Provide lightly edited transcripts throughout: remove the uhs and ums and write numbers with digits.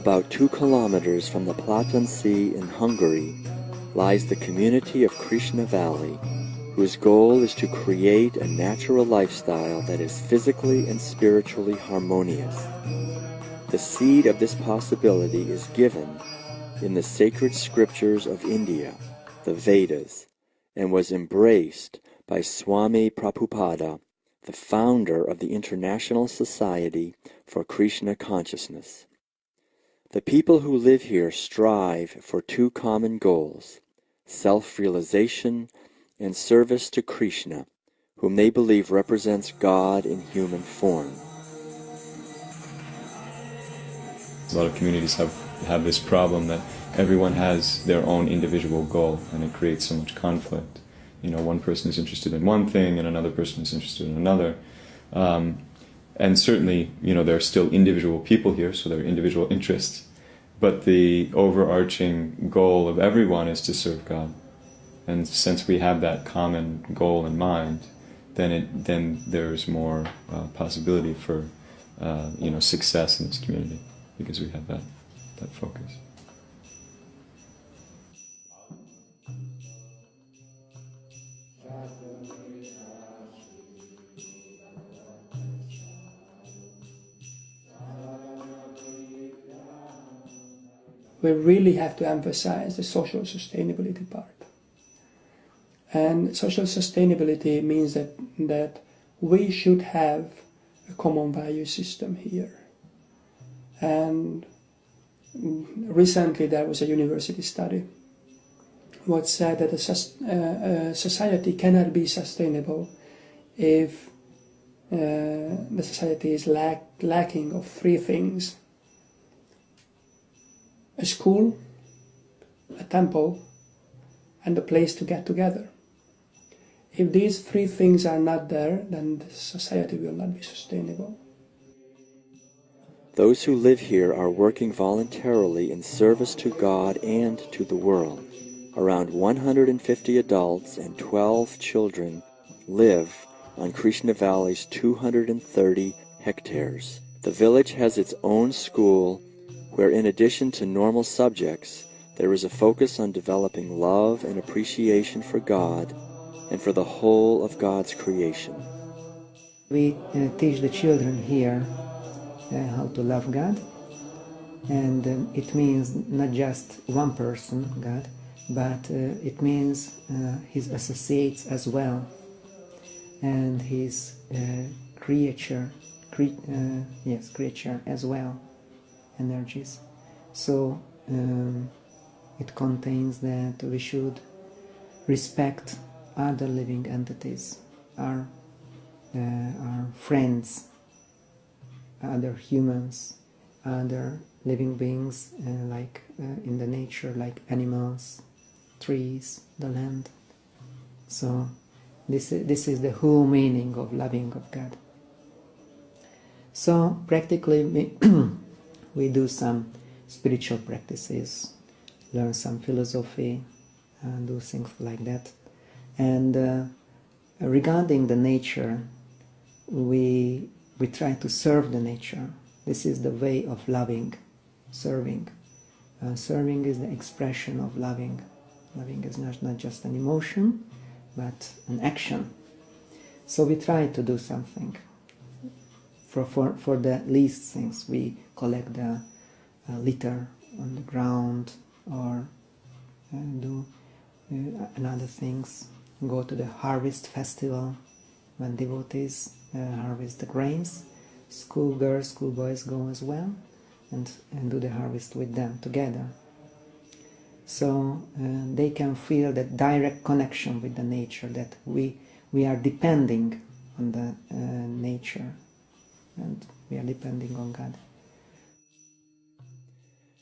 About 2 kilometers from the Platon Sea in Hungary lies the community of Krishna Valley, whose goal is to create a natural lifestyle that is physically and spiritually harmonious. The seed of this possibility is given in the sacred scriptures of India, the Vedas, and was embraced by Swami Prabhupada, the founder of the International Society for Krishna Consciousness. The people who live here strive for 2 common goals: self-realization and service to Krishna, whom they believe represents God in human form. A lot of communities have this problem that everyone has their own individual goal, and it creates so much conflict. You know, one person is interested in one thing and another person is interested in another. And certainly, you know, there are still individual people here, so there are individual interests. But the overarching goal of everyone is to serve God. And since we have that common goal in mind, then there's more possibility for success in this community, because we have that focus. We really have to emphasize the social sustainability part. And social sustainability means that we should have a common value system here. And recently there was a university study what said that a society cannot be sustainable if the society is lacking of 3 things: a school, a temple, and a place to get together. If these 3 things are not there, then the society will not be sustainable. Those who live here are working voluntarily in service to God and to the world. Around 150 adults and 12 children live on Krishna Valley's 230 hectares. The village has its own school where, in addition to normal subjects, there is a focus on developing love and appreciation for God and for the whole of God's creation. We teach the children here how to love God, and it means not just one person, God, but it means his associates as well, and his creature as well, energies. So it contains that we should respect other living entities, our friends, other humans, other living beings like in the nature, like animals, trees, the land. So this is the whole meaning of loving of God. So practically we do some spiritual practices, learn some philosophy, do things like that. And regarding the nature, we try to serve the nature. This is the way of loving, serving. Serving is the expression of loving. Loving is not just an emotion, but an action. So we try to do something. For the least things, we collect the litter on the ground, or do another things. Go to the harvest festival when devotees harvest the grains. Schoolgirls, schoolboys go as well and do the harvest with them together. So they can feel that direct connection with the nature, that we are depending on the nature, and we are depending on God.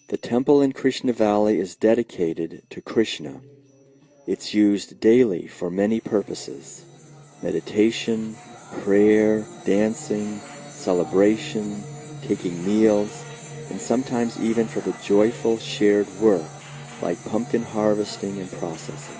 The temple in Krishna Valley is dedicated to Krishna. It's used daily for many purposes: meditation, prayer, dancing, celebration, taking meals, and sometimes even for the joyful shared work like pumpkin harvesting and processing.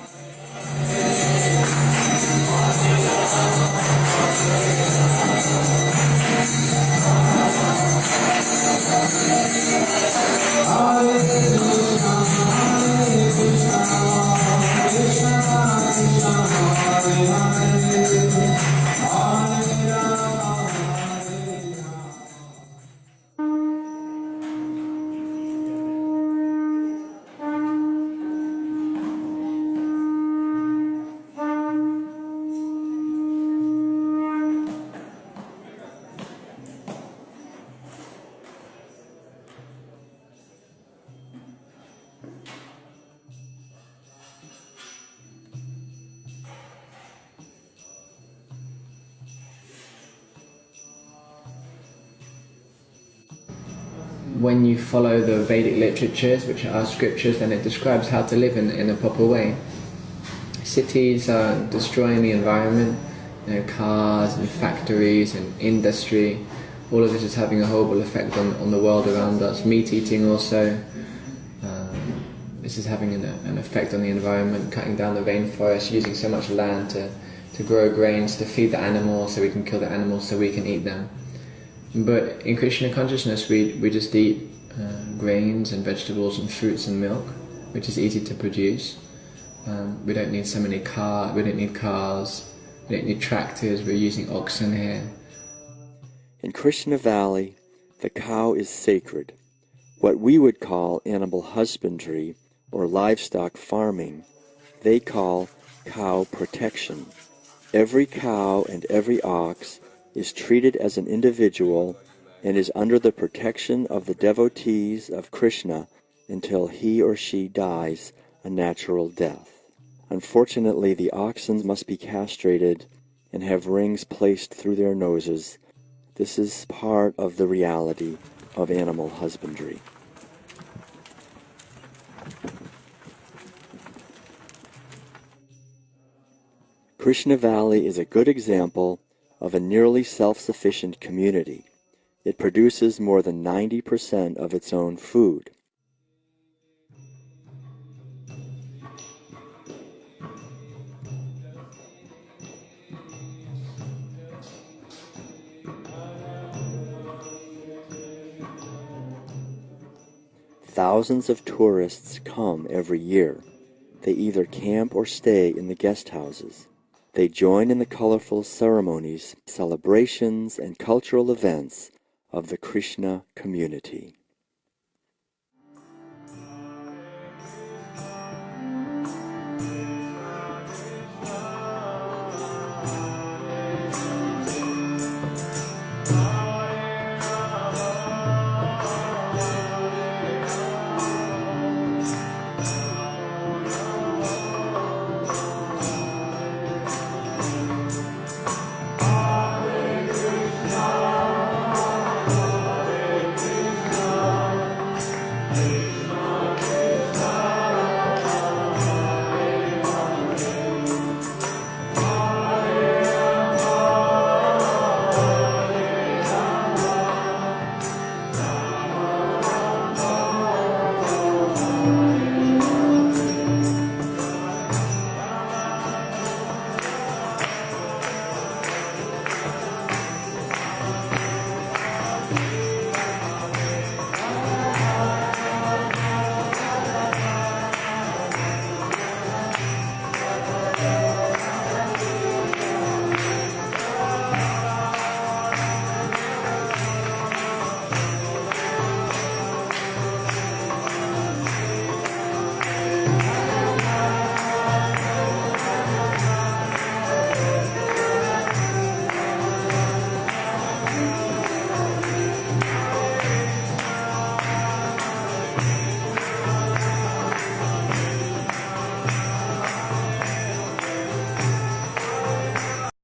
when you follow the Vedic literatures, which are our scriptures, then it describes how to live in a proper way. Cities are destroying the environment, cars and factories and industry. All of this is having a horrible effect on the world around us. Meat eating also. This is having an effect on the environment, cutting down the rainforest, using so much land to grow grains, to feed the animals, so we can kill the animals so we can eat them. But in Krishna consciousness, we just eat grains and vegetables and fruits and milk, which is easy to produce. We don't need so many cars, we don't need cars, we don't need tractors, we're using oxen here. In Krishna Valley, the cow is sacred. What we would call animal husbandry or livestock farming, they call cow protection. Every cow and every ox is treated as an individual and is under the protection of the devotees of Krishna until he or she dies a natural death. Unfortunately, the oxen must be castrated and have rings placed through their noses. This is part of the reality of animal husbandry. Krishna Valley is a good example of a nearly self-sufficient community. It produces more than 90% of its own food. Thousands of tourists come every year. They either camp or stay in the guest houses. They join in the colorful ceremonies, celebrations, and cultural events of the Krishna community.